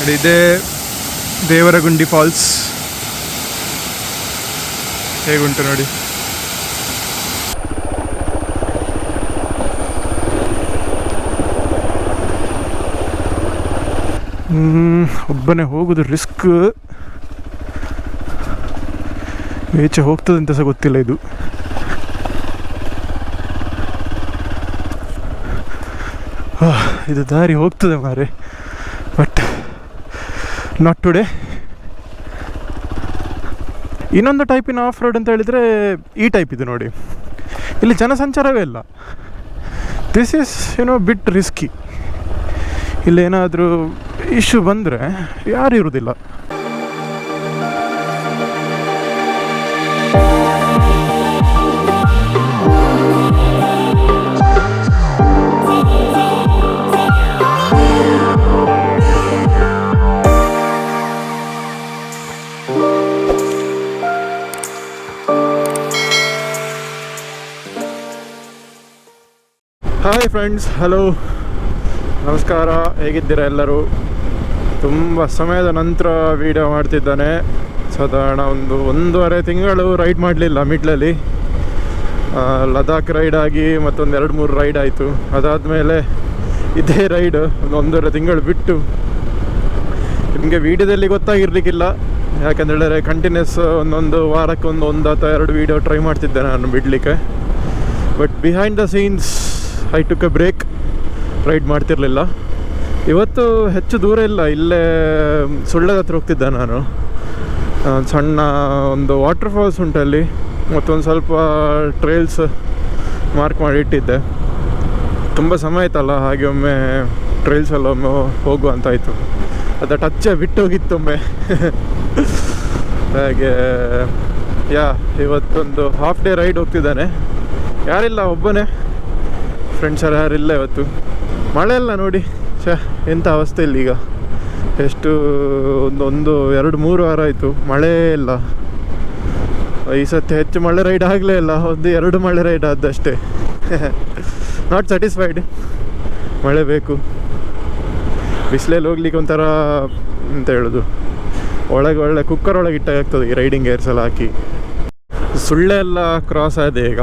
ಇದೇ ದೇವರಗುಂಡಿ ಫಾಲ್ಸ್ ಹೇಗುಂಟು ನೋಡಿ. ಒಬ್ಬನೇ ಹೋಗೋದು ರಿಸ್ಕ್. ಈಚೆ ಹೋಗ್ತದೆ ಅಂತ ಸಹ ಗೊತ್ತಿಲ್ಲ ಇದು. ಇದು ದಾರಿ ಹೋಗ್ತದೆ ಮಾರೆ, ಬಟ್ ನಾಟ್ ಟುಡೇ. ಇನ್ನೊಂದು ಟೈಪಿನ ಆಫ್ ರೋಡ್ ಅಂತ ಹೇಳಿದರೆ ಈ ಟೈಪ್ ಇದು ನೋಡಿ. ಇಲ್ಲಿ ಜನಸಂಚಾರವೇ ಇಲ್ಲ. This is bit risky. ಇಲ್ಲೇನಾದರೂ ಇಶ್ಯೂ ಬಂದರೆ ಯಾರು ಇರೋದಿಲ್ಲ. ಹಾಯ್ ಫ್ರೆಂಡ್ಸ್, ಹಲೋ, ನಮಸ್ಕಾರ. ಹೇಗಿದ್ದೀರಾ ಎಲ್ಲರೂ? ತುಂಬ ಸಮಯದ ನಂತರ ವೀಡಿಯೋ ಮಾಡ್ತಿದ್ದಾನೆ. ಸಾಧಾರಣ ಒಂದೂವರೆ ತಿಂಗಳು ರೈಡ್ ಮಾಡಲಿಲ್ಲ. ಮಿಡ್ಲಲ್ಲಿ ಲದಾಖ್ ರೈಡ್ ಆಗಿ ಮತ್ತೊಂದು 2-3 ರೈಡ್ ಆಯಿತು. ಅದಾದಮೇಲೆ ಇದೇ ರೈಡ್ ಒಂದೂವರೆ ತಿಂಗಳು ಬಿಟ್ಟು. ನಿಮಗೆ ವೀಡಿಯೋದಲ್ಲಿ ಗೊತ್ತಾಗಿರ್ಲಿಕ್ಕಿಲ್ಲ, ಯಾಕಂದೇಳಿದ್ರೆ ಕಂಟಿನ್ಯೂಸ್ ಒಂದೊಂದು ವಾರಕ್ಕೆ ಒಂದು ಅಥವಾ 2 ವೀಡಿಯೋ ಟ್ರೈ ಮಾಡ್ತಿದ್ದೆ ನಾನು ಬಿಡಲಿಕ್ಕೆ. But behind the scenes I took a break. Ride ಮಾಡ್ತಿರಲಿಲ್ಲ. ಇವತ್ತು ಹೆಚ್ಚು ದೂರ ಇಲ್ಲ, ಇಲ್ಲೇ ಸುಳ್ಳದ ಹತ್ರ ಹೋಗ್ತಿದ್ದೆ ನಾನು. ಸಣ್ಣ ಒಂದು ವಾಟರ್ ಫಾಲ್ಸ್ ಉಂಟಲ್ಲಿ, ಮತ್ತೊಂದು ಸ್ವಲ್ಪ ಟ್ರೇಲ್ಸ್ ಮಾರ್ಕ್ ಮಾಡಿ ಇಟ್ಟಿದ್ದೆ. ತುಂಬ ಸಮಯ ಆಯ್ತಲ್ಲ, ಹಾಗೆ ಒಮ್ಮೆ ಟ್ರೇಲ್ಸ್ ಎಲ್ಲ ಒಮ್ಮೆ ಹೋಗುವ ಅಂತಾಯಿತು. ಅದು ಟಚ್ಚೇ ಬಿಟ್ಟೋಗಿತ್ತೊಮ್ಮೆ. ಹಾಗೆ ಇವತ್ತೊಂದು ಹಾಫ್ ಡೇ ರೈಡ್ ಹೋಗ್ತಿದ್ದಾನೆ. ಯಾರಿಲ್ಲ, ಒಬ್ಬನೇ. ಫ್ರೆಂಡ್ಸ್ ಯಾರಿಲ್ಲ ಇವತ್ತು. ಮಳೆ ಎಲ್ಲ ನೋಡಿ, ಎಂಥ ಅವಸ್ಥೆ ಇಲ್ಲ. ಈಗ ಎಷ್ಟು 1-2-3 ವಾರ ಆಯಿತು ಮಳೆ ಇಲ್ಲ. ಈ ಸತಿ ಹೆಚ್ಚು ಮಳೆ ರೈಡ್ ಆಗಲೇ ಇಲ್ಲ, 1-2 ಮಳೆ ರೈಡ್ ಆದಷ್ಟೇ. Not satisfied. ಮಳೆ ಬೇಕು. ಬಿಸಿಲಲ್ಲಿ ಹೋಗ್ಲಿಕ್ಕೆ ಒಂಥರ ಅಂತ ಹೇಳೋದು, ಒಳ್ಳೆ ಕುಕ್ಕರ್ ಒಳಗೆ ಇಟ್ಟಾಗ್ತದೆ ಈ ರೈಡಿಂಗ್ ಗೇರ್ಸ್ ಎಲ್ಲ ಹಾಕಿ. ಸುಳ್ಳೆ ಎಲ್ಲ ಕ್ರಾಸ್ ಆಗಿದೆ ಈಗ.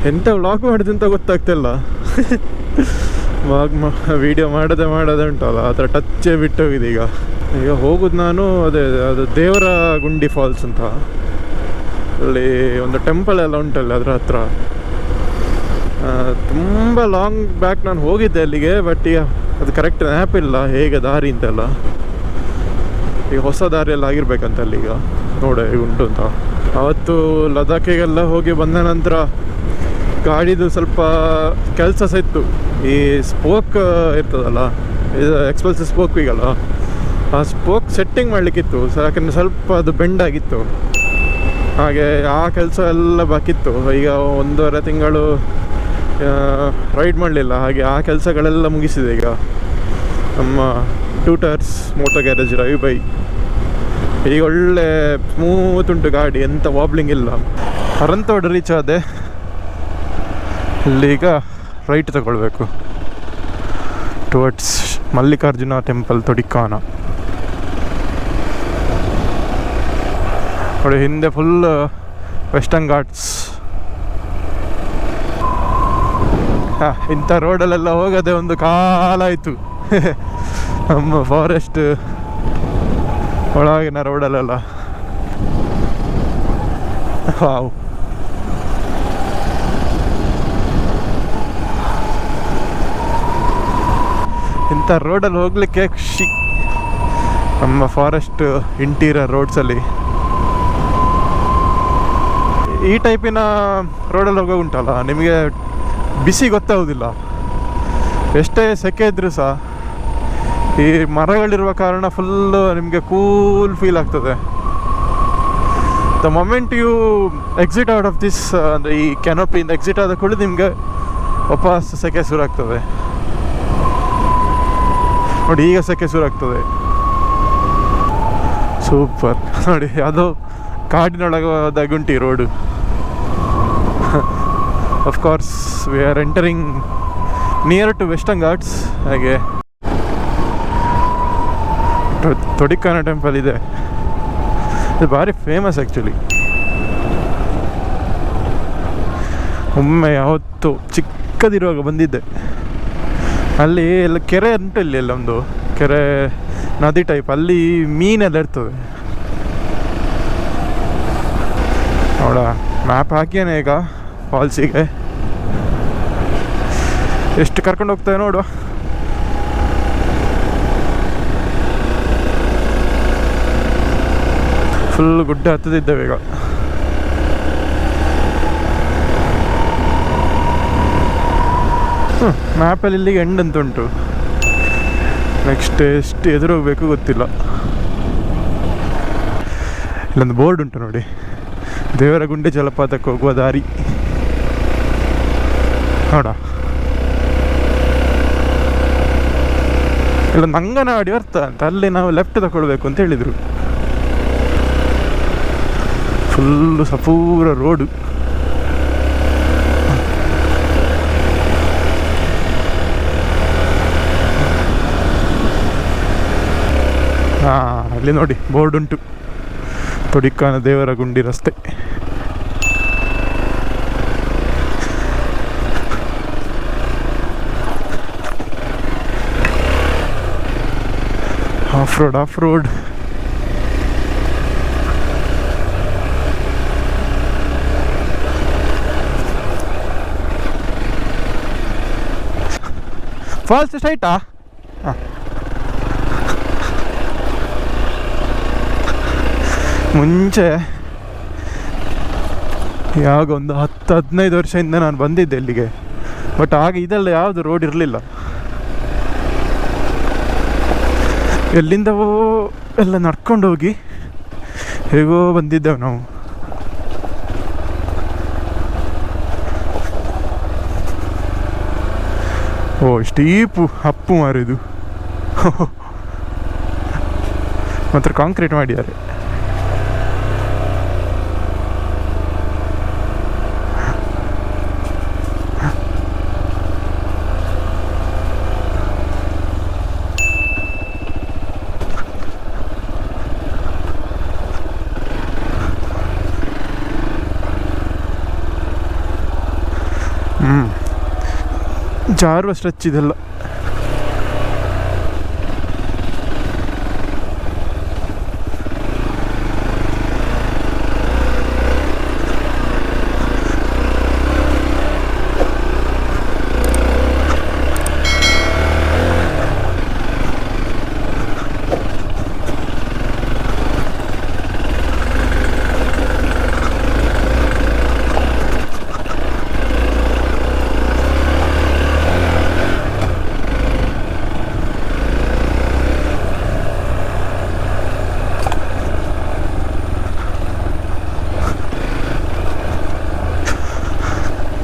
ಎಂಥ ವ್ಲಾಗ್ ಮಾಡಿದೆ ಅಂತ ಗೊತ್ತಾಗ್ತಿಲ್ಲ. ವೀಡಿಯೋ ಮಾಡೋದೇ ಉಂಟಲ್ಲ, ಆ ಥರ ಟಚ್ಚೇ ಬಿಟ್ಟೋಗಿದೆ ಈಗ ಹೋಗೋದು ನಾನು. ಅದು ದೇವರಗುಂಡಿ ಫಾಲ್ಸ್ ಅಂತ, ಅಲ್ಲಿ ಒಂದು ಟೆಂಪಲ್ ಎಲ್ಲ ಉಂಟಲ್ಲ ಅದರ ಹತ್ರ. ತುಂಬ ಲಾಂಗ್ ಬ್ಯಾಕ್ ನಾನು ಹೋಗಿದ್ದೆ ಅಲ್ಲಿಗೆ, ಬಟ್ ಈಗ ಅದು ಕರೆಕ್ಟ್ ನ್ಯಾಪ್ ಇಲ್ಲ ಹೇಗೆ ದಾರಿ ಅಂತೆಲ್ಲ. ಈಗ ಹೊಸ ದಾರಿಯೆಲ್ಲ ಆಗಿರ್ಬೇಕಂತ ಅಲ್ಲಿಗ ನೋಡಿ ಉಂಟು ಅಂತ. ಅವತ್ತು ಲದಾಖಿಗೆಲ್ಲ ಹೋಗಿ ಬಂದ ನಂತರ ಗಾಡಿದು ಸ್ವಲ್ಪ ಕೆಲಸ ಸಹ ಇತ್ತು. ಈ ಸ್ಪೋಕ್ ಇರ್ತದಲ್ಲ, ಇದು ಎಕ್ಸ್ಪಲ್ಸಿವ್ ಸ್ಪೋಕ್ ಈಗಲ್ಲ, ಆ ಸ್ಪೋಕ್ ಸೆಟ್ಟಿಂಗ್ ಮಾಡಲಿಕ್ಕಿತ್ತು. ಯಾಕಂದರೆ ಸ್ವಲ್ಪ ಅದು ಬೆಂಡ್ ಆಗಿತ್ತು, ಹಾಗೆ ಆ ಕೆಲಸ ಎಲ್ಲ ಬಾಕಿತ್ತು. ಈಗ 1.5 ತಿಂಗಳು ರೈಡ್ ಮಾಡಲಿಲ್ಲ, ಹಾಗೆ ಆ ಕೆಲಸಗಳೆಲ್ಲ ಮುಗಿಸಿದೆ. ಈಗ ನಮ್ಮ tutors moto garage Ravi by ಈಗ ಒಳ್ಳೆ ಸ್ಮೂತ್ ಉಂಟು ಗಾಡಿ, ಎಂಥ ವಾಬ್ಲಿಂಗ್ ಇಲ್ಲ. ಹರಂತೋಡ್ ರೀಚ್ ಆದೆ. ಇಲ್ಲೀಗ ರೈಟ್ ತಗೊಳ್ಬೇಕು ಟುವರ್ಡ್ಸ್ ಮಲ್ಲಿಕಾರ್ಜುನ ಟೆಂಪಲ್ ತೊಡಿಕಾನ. ನೋಡಿ ಹಿಂದೆ ಫುಲ್ ವೆಸ್ಟರ್ನ್ ಘಾಟ್ಸ್. ಇಂಥ ರೋಡಲ್ಲೆಲ್ಲ ಹೋಗೋದೇ ಒಂದು ಕಾಲ ಆಯಿತು. ನಮ್ಮ ಫಾರೆಸ್ಟ್ ಒಳಗಿನ ರೋಡಲ್ಲೆಲ್ಲ ವಾವ್. ಇಂಥ ರೋಡಲ್ಲಿ ಹೋಗಲಿಕ್ಕೆ ಖುಷಿ. ನಮ್ಮ ಫಾರೆಸ್ಟ್ ಇಂಟೀರಿಯರ್ ರೋಡ್ಸಲ್ಲಿ ಈ ಟೈಪಿನ ರೋಡಲ್ಲಿ ಹೋಗೋ ಉಂಟಲ್ಲ, ನಿಮಗೆ ಬಿಸಿ ಗೊತ್ತಾಗೋದಿಲ್ಲ. ಎಷ್ಟೇ ಸೆಕೆ ಇದ್ದರೂ ಸಹ ಈ ಮರಗಳಿರುವ ಕಾರಣ ಫುಲ್ಲು ನಿಮಗೆ ಕೂಲ್ ಫೀಲ್ ಆಗ್ತದೆ. The moment you exit out of this, ಅಂದರೆ ಈ ಕ್ಯಾನೋಪಿಯಿಂದ ಎಕ್ಸಿಟ್ ಆದ ಕೂಡ ನಿಮಗೆ ವಾಪಸ್ ಸೆಕೆ ಶುರು ಆಗ್ತದೆ. ನೋಡಿ ಈಗ ಸೆಕೆ ಶುರು ಆಗ್ತದೆ. ಸೂಪರ್ ನೋಡಿ, ಅದು ಕಾಡಿನೊಳಗೆ ಉಂಟು road. Of course we are entering near to Western Ghats. ಹಾಗೆ ತೊಡಿಕಾನ ಟೆಂಪಲ್ ಇದೆ, ಇದು ಭಾರಿ ಫೇಮಸ್ ಆ್ಯಕ್ಚುಲಿ. ಒಮ್ಮೆ ಯಾವತ್ತು ಚಿಕ್ಕದಿರುವಾಗ ಬಂದಿದ್ದೆ. ಅಲ್ಲಿ ಎಲ್ಲ ಕೆರೆ ಉಂಟು, ಇಲ್ಲಿ ಎಲ್ಲ ಒಂದು ಕೆರೆ ನದಿ ಟೈಪ್, ಅಲ್ಲಿ ಮೀನೆಲ್ಲ ಇರ್ತದೆ. ನೋಡ ಮ್ಯಾಪ್ ಹಾಕಿಯೇನೆ ಈಗ ಫಾಲ್ಸಿಗೆ, ಎಷ್ಟು ಕರ್ಕೊಂಡು ಹೋಗ್ತೇವೆ ನೋಡುವ. ಫುಲ್ ಗುಡ್ಡ ಹತ್ತದಿದ್ದೇವೆ ಈಗ. ಮ್ಯಾಪಲ್ಲಿ ಇಲ್ಲಿಗೆ ಎಂಡ್ ಅಂತ ಉಂಟು. ನೆಕ್ಸ್ಟ್ ಎಷ್ಟು ಎದುರು ಹೋಗ್ಬೇಕು ಗೊತ್ತಿಲ್ಲ. ಇಲ್ಲೊಂದು ಬೋರ್ಡ್ ಉಂಟು ನೋಡಿ, ದೇವರಗುಂಡಿ ಜಲಪಾತಕ್ಕೆ ಹೋಗುವ ದಾರಿ. ನೋಡ ಇಲ್ಲೊಂದು ಅಂಗನವಾಡಿ ಬರ್ತಾ ಅಂತ, ಅಲ್ಲಿ ನಾವು ಲೆಫ್ಟ್ ತಗೊಳ್ಬೇಕು ಅಂತ ಹೇಳಿದರು. ಫುಲ್ಲು ಸಪೂರ ರೋಡು. ಅಲ್ಲಿ ನೋಡಿ ಬೋರ್ಡ್ ಉಂಟು, ತೊಡಿಕಾನ ದೇವರಗುಂಡಿ ರಸ್ತೆ. ಆಫ್ ರೋಡ್ ಫಾಲ್ಸ್ ಸ್ಟ್ರೈಟಾ? ಹಾಂ, ಮುಂಚೆ ಯಾವಾಗ ಒಂದು 10-15 ವರ್ಷದಿಂದ ನಾನು ಬಂದಿದ್ದೆ ಇಲ್ಲಿಗೆ, ಬಟ್ ಆಗ ಇದೆಲ್ಲ ಯಾವುದು ರೋಡ್ ಇರಲಿಲ್ಲ. ಎಲ್ಲಿಂದವೋ ಎಲ್ಲ ನಡ್ಕೊಂಡು ಹೋಗಿ ಹೇಗೋ ಬಂದಿದ್ದೇವೆ ನಾವು. ಓ ಸ್ಟೀಪು ಅಪ್ಪು ಮಾರಿದು ಮಾತ್ರ ಕಾಂಕ್ರೀಟ್ ಮಾಡಿದ್ದಾರೆ. ಜಾರುವ ಸ್ಟ್ರೆಚ್ ಇದೆಲ್ಲ.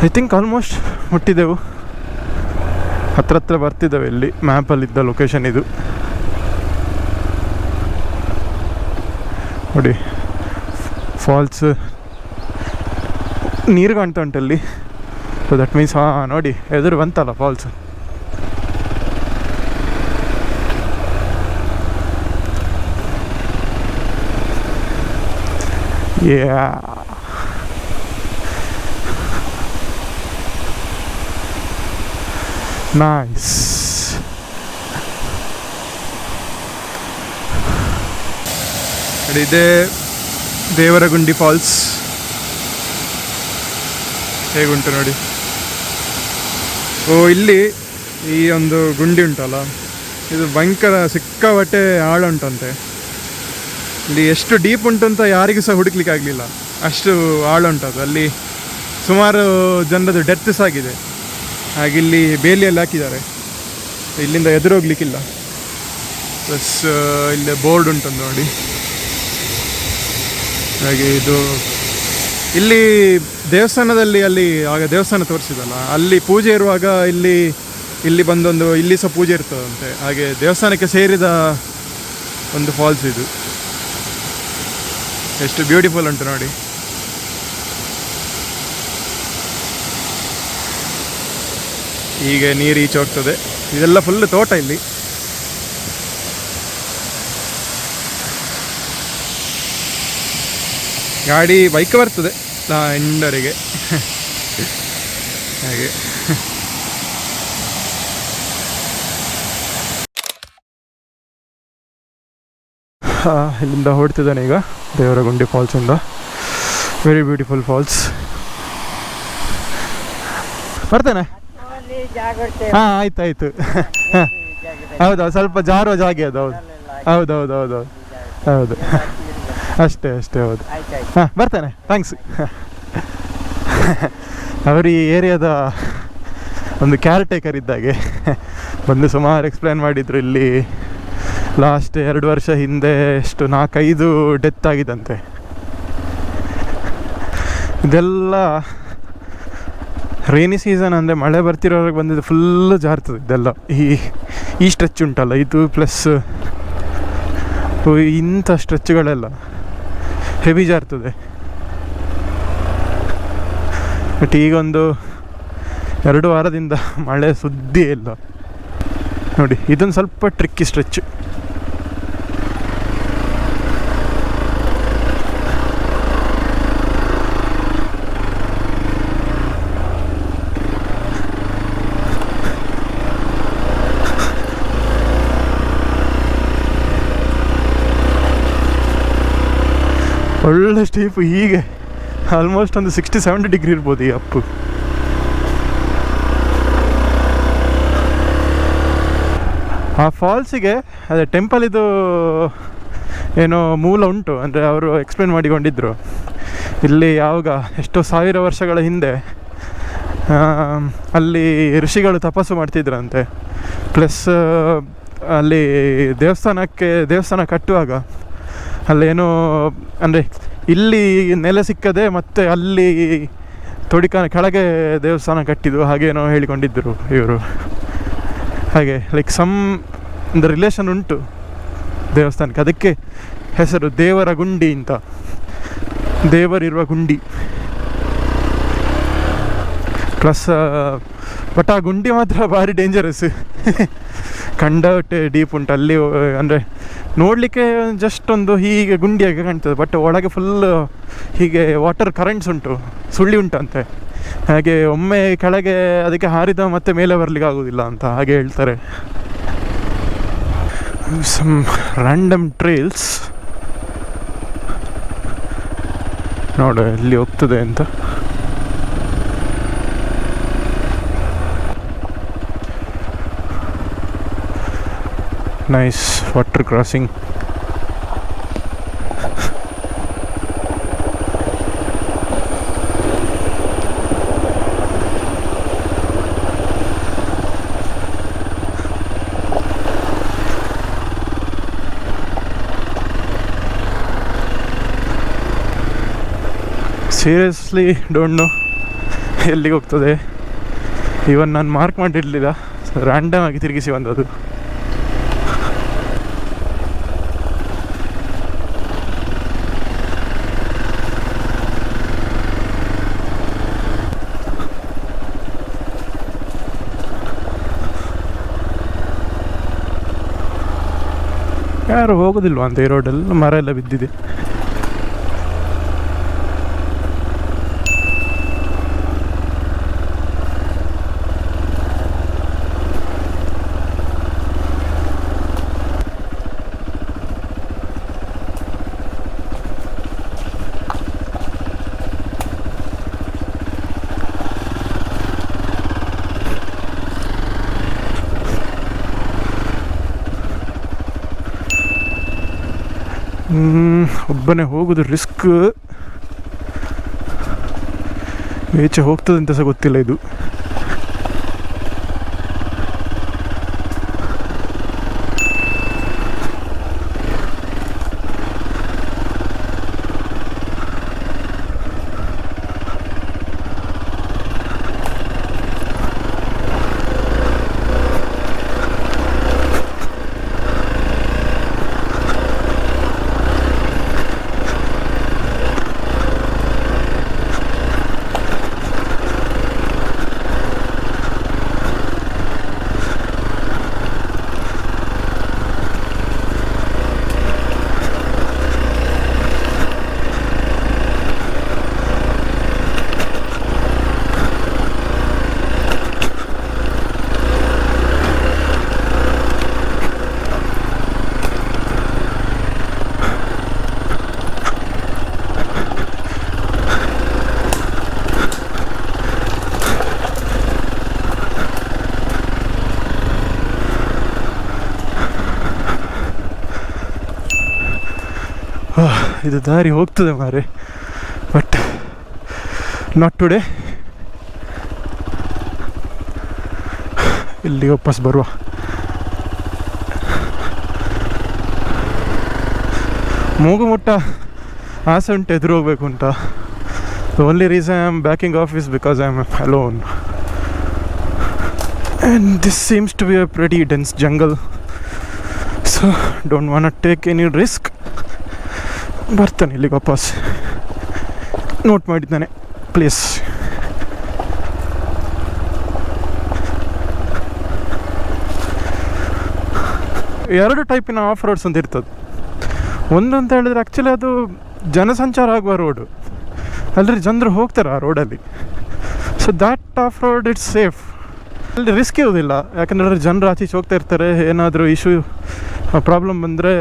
ಐ ಥಿಂಕ್ ಆಲ್ಮೋಸ್ಟ್ ಮುಟ್ಟಿದ್ದೆವು, ಹತ್ರ ಬರ್ತಿದ್ದೇವೆ. ಇಲ್ಲಿ ಮ್ಯಾಪಲ್ಲಿದ್ದ ಲೊಕೇಶನ್ ಇದು ನೋಡಿ. ಫಾಲ್ಸ್ ನೀರು ಕಾಣ್ತಾ ಉಂಟಲ್ಲಿ, ಸೊ ದಟ್ ಮೀನ್ಸ್ ನೋಡಿ ಎದುರು ಬಂತಲ್ಲ ಫಾಲ್ಸ್. ನೈಸ್. ಇದೇ ದೇವರಗುಂಡಿ ಫಾಲ್ಸ್, ಹೇಗುಂಟು ನೋಡಿ. ಓ ಇಲ್ಲಿ ಈ ಒಂದು ಗುಂಡಿ ಉಂಟಲ್ಲ, ಇದು ಭಯಂಕರ ಸಿಕ್ಕಾಪಟ್ಟೆ ಆಳ ಉಂಟಂತೆ. ಇಲ್ಲಿ ಎಷ್ಟು ಡೀಪ್ ಉಂಟು ಅಂತ ಯಾರಿಗೂ ಸಹ ಹುಡುಕ್ಲಿಕ್ಕೆ ಆಗಲಿಲ್ಲ, ಅಷ್ಟು ಆಳ ಉಂಟದು. ಅಲ್ಲಿ ಸುಮಾರು ಜನರದು ಡೆತ್ಸ್ ಆಗಿದೆ. ಹಾಗೆ ಇಲ್ಲಿ ಬೇಲಿಯಲ್ಲಿ ಹಾಕಿದ್ದಾರೆ, ಇಲ್ಲಿಂದ ಎದುರು ಹೋಗ್ಲಿಕ್ಕಿಲ್ಲ. ಪ್ಲಸ್ ಇಲ್ಲಿ ಬೋರ್ಡ್ ಉಂಟು ನೋಡಿ. ಹಾಗೆ ಇದು ಇಲ್ಲಿ ದೇವಸ್ಥಾನದಲ್ಲಿ, ಅಲ್ಲಿ ಆಗ ದೇವಸ್ಥಾನ ತೋರಿಸಿದಲ್ಲ, ಅಲ್ಲಿ ಪೂಜೆ ಇರುವಾಗ ಇಲ್ಲಿ ಬಂದೊಂದು ಇಲ್ಲಿ ಸಹ ಪೂಜೆ ಇರ್ತದಂತೆ. ಹಾಗೆ ದೇವಸ್ಥಾನಕ್ಕೆ ಸೇರಿದ ಒಂದು ಫಾಲ್ಸ್ ಇದು. ಎಷ್ಟು ಬ್ಯೂಟಿಫುಲ್ ಉಂಟು ನೋಡಿ. ಹೀಗೆ ನೀರು ಈಚೆ ಹೋಗ್ತದೆ. ಇದೆಲ್ಲ ಫುಲ್ ತೋಟ ಇಲ್ಲಿ. ಗಾಡಿ ಬೈಕ್ ಬರ್ತದೆ ಎಂಡರಿಗೆ ಹಾಗೆ. ಇಲ್ಲಿಂದ ಹೊಡ್ತಿದ್ದಾನೆ ಈಗ ದೇವರಗುಂಡಿ ಫಾಲ್ಸಿಂದ. Very beautiful falls. ಬರ್ತೇನೆ. ಹಾಂ ಆಯ್ತಾಯ್ತು. ಹೌದಾ, ಸ್ವಲ್ಪ ಜಾರೋ ಜಾಗೆ ಅದು. ಹೌದು ಹೌದು ಹೌದು ಹೌದು ಹೌದು ಅಷ್ಟೇ ಅಷ್ಟೇ. ಹೌದು ಹಾಂ ಬರ್ತೇನೆ, ಥ್ಯಾಂಕ್ಸ್. ಅವರು ಈ ಏರಿಯಾದ ಒಂದು ಕೇರ್ ಟೇಕರ್ ಇದ್ದಾಗೆ ಬಂದು ಸುಮಾರು ಎಕ್ಸ್ಪ್ಲೇನ್ ಮಾಡಿದರು. ಇಲ್ಲಿ ಲಾಸ್ಟ್ 2 ವರ್ಷ ಹಿಂದೆ ಎಷ್ಟು 4-5 ಡೆತ್ ಆಗಿದಂತೆ. ಇದೆಲ್ಲ ರೈನಿ ಸೀಸನ್ ಅಂದರೆ ಮಳೆ ಬರ್ತಿರೋರಿಗೆ ಬಂದಿದ್ದು ಫುಲ್ಲು ಜಾರ್ತದೆ ಇದೆಲ್ಲ. ಈ ಸ್ಟ್ರೆಚ್ ಉಂಟಲ್ಲ ಇದು, ಪ್ಲಸ್ ಇಂಥ ಸ್ಟ್ರೆಚ್ಗಳೆಲ್ಲ ಹೆವಿ ಜಾರ್ತದೆ. ಬಟ್ ಈಗೊಂದು 2 ವಾರದಿಂದ ಮಳೆ ಸುದ್ದಿ ಇಲ್ಲ ನೋಡಿ. ಇದೊಂದು ಸ್ವಲ್ಪ ಟ್ರಿಕ್ಕಿ ಸ್ಟ್ರೆಚ್. ಒಳ್ಳೆ ಸ್ಟೀಪು. ಹೀಗೆ ಆಲ್ಮೋಸ್ಟ್ ಒಂದು 60-70 ಡಿಗ್ರಿ ಇರ್ಬೋದು ಈ ಅಪ್ಪು. ಆ ಫಾಲ್ಸಿಗೆ ಅದೇ ಟೆಂಪಲ್ ಇದು ಏನೋ ಮೂಲ ಉಂಟು ಅಂದರೆ ಅವರು ಎಕ್ಸ್ಪ್ಲೇನ್ ಮಾಡಿಕೊಂಡಿದ್ದರು. ಇಲ್ಲಿ ಯಾವಾಗ ಎಷ್ಟೋ 1000 ವರ್ಷಗಳ ಹಿಂದೆ ಅಲ್ಲಿ ಋಷಿಗಳು ತಪಸ್ಸು ಮಾಡ್ತಿದ್ರಂತೆ. ಪ್ಲಸ್ ಅಲ್ಲಿ ದೇವಸ್ಥಾನ ಕಟ್ಟುವಾಗ ಅಲ್ಲೇನೋ ಅಂದರೆ ಇಲ್ಲಿ ನೆಲೆ ಸಿಕ್ಕದೆ ಮತ್ತು ಅಲ್ಲಿ ಕೆಳಗೆ ದೇವಸ್ಥಾನ ಕಟ್ಟಿದ್ದು ಹಾಗೇನೋ ಹೇಳಿಕೊಂಡಿದ್ದರು ಇವರು. ಹಾಗೆ ಲೈಕ್ ಒಂದು ರಿಲೇಷನ್ ಉಂಟು ದೇವಸ್ಥಾನಕ್ಕೆ. ಅದಕ್ಕೆ ಹೆಸರು ದೇವರಗುಂಡಿ ಅಂತ, ದೇವರಿರುವ ಗುಂಡಿ. ಪ್ಲಸ್ ಬಟ್ ಆ ಗುಂಡಿ ಮಾತ್ರ ಭಾರಿ ಡೇಂಜರಸ್. ಕಂಡವಟ್ಟೆ ಡೀಪ್ ಉಂಟು ಅಲ್ಲಿ. ಅಂದರೆ ನೋಡಲಿಕ್ಕೆ ಜಸ್ಟ್ ಒಂದು ಹೀಗೆ ಗುಂಡಿಯಾಗಿ ಕಾಣ್ತದೆ, ಬಟ್ ಒಳಗೆ ಫುಲ್ ಹೀಗೆ ವಾಟರ್ ಕರೆಂಟ್ಸ್ ಉಂಟು, ಸುಳ್ಳಿ ಉಂಟಂತೆ. ಹಾಗೆ ಒಮ್ಮೆ ಕೆಳಗೆ ಅದಕ್ಕೆ ಹಾರಿದ ಮತ್ತೆ ಮೇಲೆ ಬರಲಿಕ್ಕೆ ಆಗೋದಿಲ್ಲ ಅಂತ ಹಾಗೆ ಹೇಳ್ತಾರೆ. ಸಮ್ ರ್ಯಾಂಡಮ್ ಟ್ರೇಲ್ಸ್ ನೋಡು ಎಲ್ಲಿ ಹೋಗ್ತದೆ ಅಂತ. Nice water crossing. Seriously don't know ಎಲ್ಲಿಗೆ ಹೋಗ್ತದೆ. ಇವನ್ ನಾನು ಮಾರ್ಕ್ ಮಾಡಿರಲಿಲ್ಲ, ರ್ಯಾಂಡಮ್ ಆಗಿ ತಿರುಗಿಸಿ ಬಂದದು. ಯಾರು ಹೋಗೋದಿಲ್ವಾ ಅಂತ ಈ ರೋಡೆಲ್ಲ ಮರ ಎಲ್ಲ ಬಿದ್ದಿದೆ. ಒಬ್ಬನೇ ಹೋಗೋದು ರಿಸ್ಕ್. ಈಚೆ ಹೋಗ್ತದೆ ಅಂತ ಸಹ ಗೊತ್ತಿಲ್ಲ ಇದು. ಇದು ದಾರಿ ಹೋಗ್ತದೆ ಮಾರೆ, ಬಟ್ ನಾಟ್ ಟುಡೇ. ಇಲ್ಲಿ ವಾಪಸ್ ಬರುವ. ಮೂಗು ಮುಟ್ಟ ಆಸೆ ಉಂಟು ಎದುರು ಹೋಗ್ಬೇಕು ಅಂತ. The only reason I am backing off is because I am alone. And this seems to be a pretty dense jungle, so don't want to take any risk. ಬರ್ತಾನೆ ಇಲ್ಲಿಗೆ ವಾಪಸ್. ನೋಟ್ ಮಾಡಿದ್ದಾನೆ ಪ್ಲೇಸ್. ಎರಡು ಟೈಪಿನ ಆಫ್ ರೋಡ್ಸ್ ಅಂತ ಇರ್ತದೆ. ಒಂದು ಅಂತ ಹೇಳಿದ್ರೆ ಆ್ಯಕ್ಚುಲಿ ಅದು ಜನಸಂಚಾರ ಆಗುವ ರೋಡು, ಅಲ್ಲಿ ಜನರು ಹೋಗ್ತಾರೆ ಆ ರೋಡಲ್ಲಿ. So that of road it's safe. ಅಲ್ಲಿ ರಿಸ್ಕ್ ಇರೋದಿಲ್ಲ, ಯಾಕಂದರೆ ಜನರು ಆಚೀಚೆ ಹೋಗ್ತಾ ಇರ್ತಾರೆ. ಏನಾದರೂ ಇಶ್ಯೂ ಪ್ರಾಬ್ಲಮ್ ಬಂದರೆ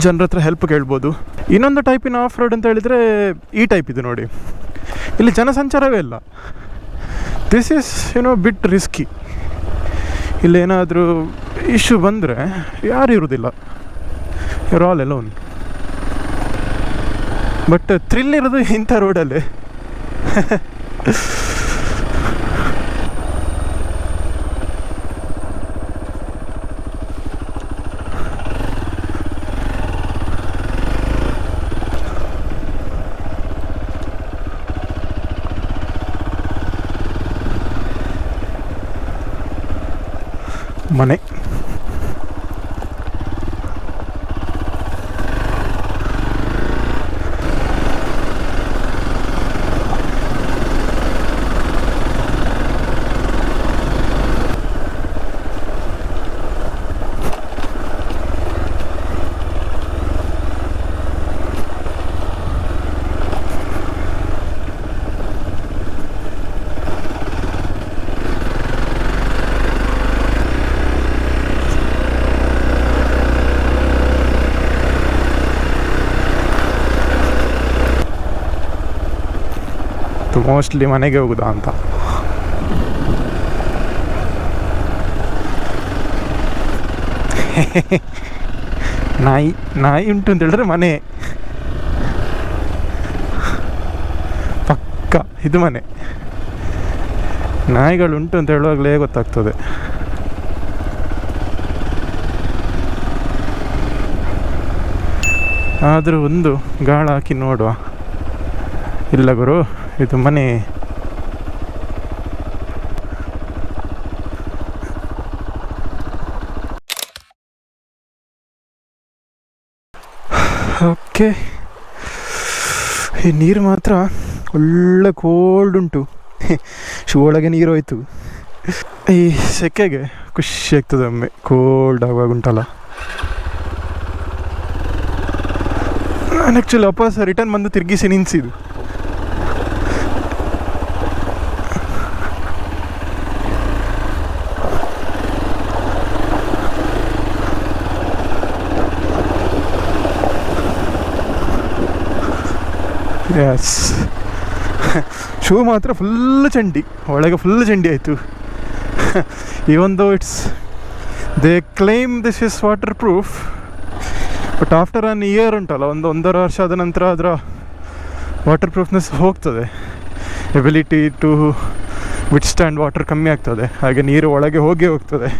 ಜನರ ಹತ್ರ ಹೆಲ್ಪ್ ಕೇಳ್ಬೋದು. ಇನ್ನೊಂದು ಟೈಪಿನ ಆಫ್ ರೋಡ್ ಅಂತ ಹೇಳಿದರೆ ಈ ಟೈಪ್ ಇದೆ ನೋಡಿ, ಇಲ್ಲಿ ಜನಸಂಚಾರವೇ ಇಲ್ಲ. This is bit risky. ಇಲ್ಲೇನಾದರೂ ಇಶ್ಯೂ ಬಂದರೆ ಯಾರು ಇರೋದಿಲ್ಲ, you're all alone. But thrill ಇರೋದು ಇಂಥ ರೋಡಲ್ಲಿ. ಮನೆ ಮೋಸ್ಟ್ಲಿ ಮನೆಗೆ ಹೋಗುದಾ ಅಂತ. ನಾಯಿ ಉಂಟು ಅಂತ ಹೇಳಿದ್ರೆ ಮನೆ ಪಕ್ಕ, ಇದು ಮನೆ. ನಾಯಿಗಳು ಉಂಟು ಅಂತ ಹೇಳುವಾಗಲೇ ಗೊತ್ತಾಗ್ತದೆ. ಆದರೂ ಒಂದು ಗಾಳ ಹಾಕಿ ನೋಡುವ. ಇಲ್ಲ ಗುರು, ಇದು ಮನೆ. ಓಕೆ, ಈ ನೀರು ಮಾತ್ರ ಒಳ್ಳೆ ಕೋಲ್ಡ್ ಉಂಟು. ಶೂ ಒಳಗೆ ನೀರು ಹೋಯ್ತು. ಈ ಸೆಕೆಗೆ ಖುಷಿ ಆಗ್ತದೆ ಒಮ್ಮೆ ಕೋಲ್ಡ್ ಆಗುವಾಗ ಉಂಟಲ್ಲ. ನಾನು ಆ್ಯಕ್ಚುಲಿ ವಾಪಸ್ ರಿಟರ್ನ್ ಬಂದು ತಿರುಗಿಸಿ ನಿನ್ಸಿದ್ದು. ಎಸ್, ಶೂ ಮಾತ್ರ ಫುಲ್ ಚಂಡಿ, ಒಳಗೆ ಫುಲ್ ಚಂಡಿ ಆಯಿತು. Even though they claim this is water proof, but after an year ಉಂಟಲ್ಲ, ಒಂದೂವರೆ ವರ್ಷ ಆದ ನಂತರ ಅದರ ವಾಟರ್ ಪ್ರೂಫ್ನೆಸ್ ಹೋಗ್ತದೆ. Ability to withstand water ಕಮ್ಮಿ ಆಗ್ತದೆ, ಹಾಗೆ ನೀರು ಒಳಗೆ ಹೋಗೇ ಹೋಗ್ತದೆ.